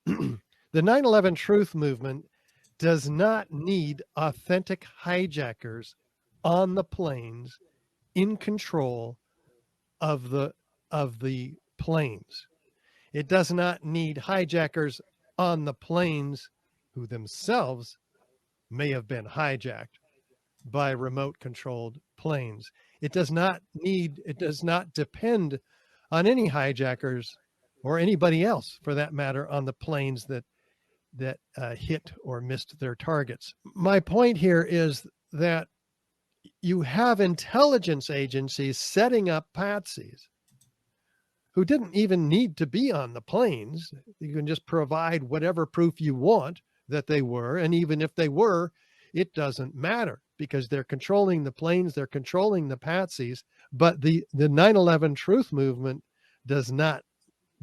The 9/11 Truth Movement does not need authentic hijackers on the planes in control of the planes. It does not need hijackers on the planes who themselves may have been hijacked by remote controlled planes. It does not depend on any hijackers or anybody else for that matter on the planes that hit or missed their targets. My point here is that you have intelligence agencies setting up patsies who didn't even need to be on the planes. You can just provide whatever proof you want that they were. And even if they were, it doesn't matter because they're controlling the planes, they're controlling the patsies. But the 9/11 Truth Movement does not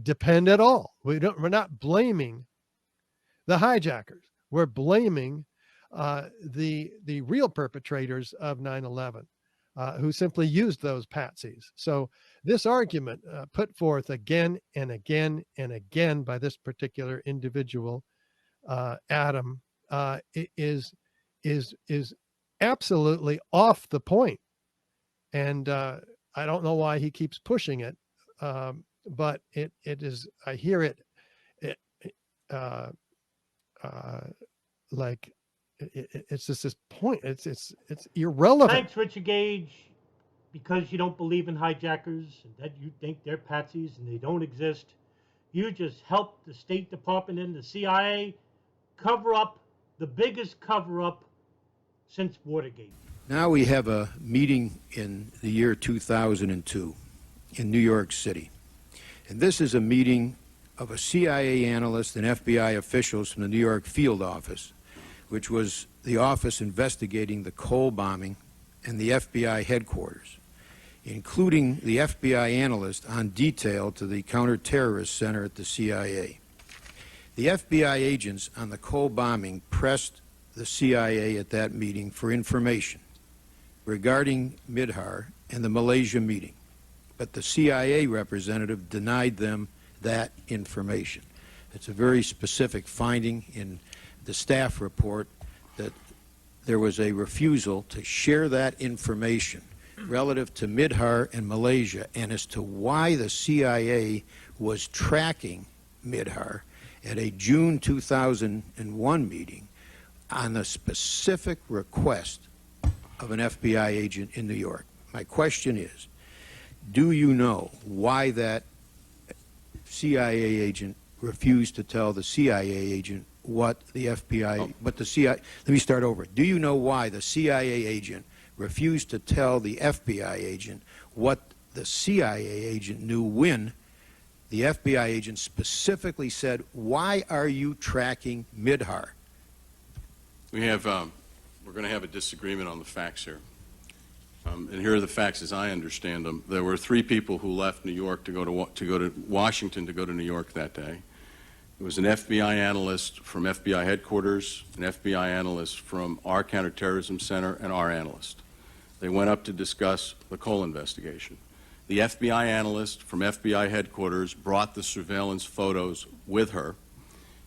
depend at all. We're not blaming the hijackers. We're blaming the real perpetrators of 9/11 who simply used those patsies. So this argument put forth again and again and again by this particular individual, Adam, is absolutely off the point. And I don't know why he keeps pushing it, but it is. I hear it like it's just this point. It's irrelevant. Thanks, Richard Gage. Because you don't believe in hijackers and that you think they're patsies and they don't exist, you just helped the State Department and the CIA cover up the biggest cover-up since Watergate. Now we have a meeting in the year 2002 in New York City. And this is a meeting of a CIA analyst and FBI officials from the New York field office, which was the office investigating the Cole bombing and the FBI headquarters, including the FBI analyst on detail to the counterterrorist center at the CIA. The FBI agents on the Cole bombing pressed the CIA at that meeting for information regarding Midhar and the Malaysia meeting, but the CIA representative denied them that information. It's a very specific finding in the staff report that there was a refusal to share that information relative to Midhar and Malaysia and as to why the CIA was tracking Midhar at a June 2001 meeting on the specific request of an FBI agent in New York. My question is, do you know why that CIA agent refused to tell the CIA agent what the FBI, what the CIA, let me start over. Do you know why the CIA agent refused to tell the FBI agent what the CIA agent knew when the FBI agent specifically said, why are you tracking Midhar? We have, we're going to have a disagreement on the facts here. And here are the facts as I understand them. There were 3 people who left New York to go to Washington to go to New York that day. It was an FBI analyst from FBI headquarters, an FBI analyst from our counterterrorism center, and our analyst. They went up to discuss the Cole investigation. The FBI analyst from FBI headquarters brought the surveillance photos with her.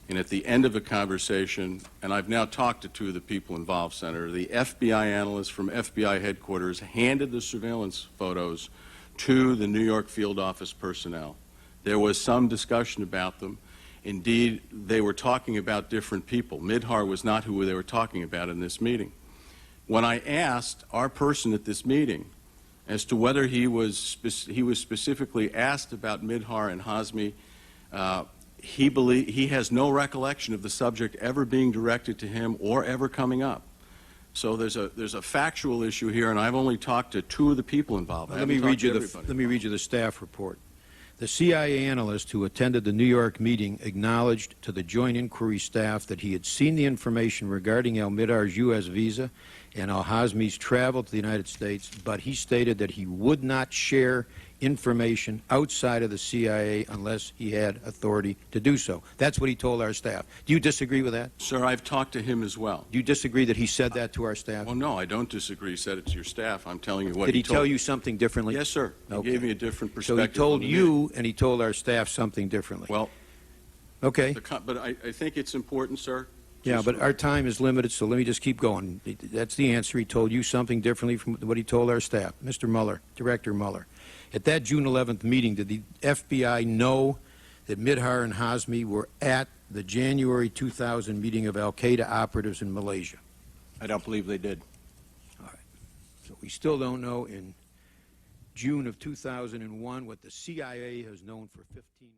And at the end of the conversation, and I've now talked to 2 of the people involved, Senator, the FBI analyst from FBI headquarters handed the surveillance photos to the New York field office personnel. There was some discussion about them. Indeed, they were talking about different people. Midhar was not who they were talking about in this meeting. When I asked our person at this meeting as to whether he was specifically asked about Midhar and Hazmi, he has no recollection of the subject ever being directed to him or ever coming up. So there's a factual issue here, and I've only talked to 2 of the people involved. Let me read you the staff report. The CIA analyst who attended the New York meeting acknowledged to the Joint Inquiry staff that he had seen the information regarding al-Midhar's U.S. visa and al-Hazmi's travel to the United States, but he stated that he would not share information outside of the CIA unless he had authority to do so. That's what he told our staff. Do you disagree with that? Sir, I've talked to him as well. Do you disagree that he said that to our staff? Well, no, I don't disagree. He said it to your staff. I'm telling you what Did he told tell you something differently? Yes, sir. He Okay. gave me a different perspective. So he told you and he told our staff something differently. Well, Okay. But I think it's important, sir. Yeah, just but for- our time is limited, so let me just keep going. That's the answer. He told you something differently from what he told our staff. Mr. Mueller, Director Mueller, at that June 11th meeting, did the FBI know that Midhar and Hazmi were at the January 2000 meeting of al-Qaeda operatives in Malaysia? I don't believe they did. All right. So we still don't know in June of 2001 what the CIA has known for 15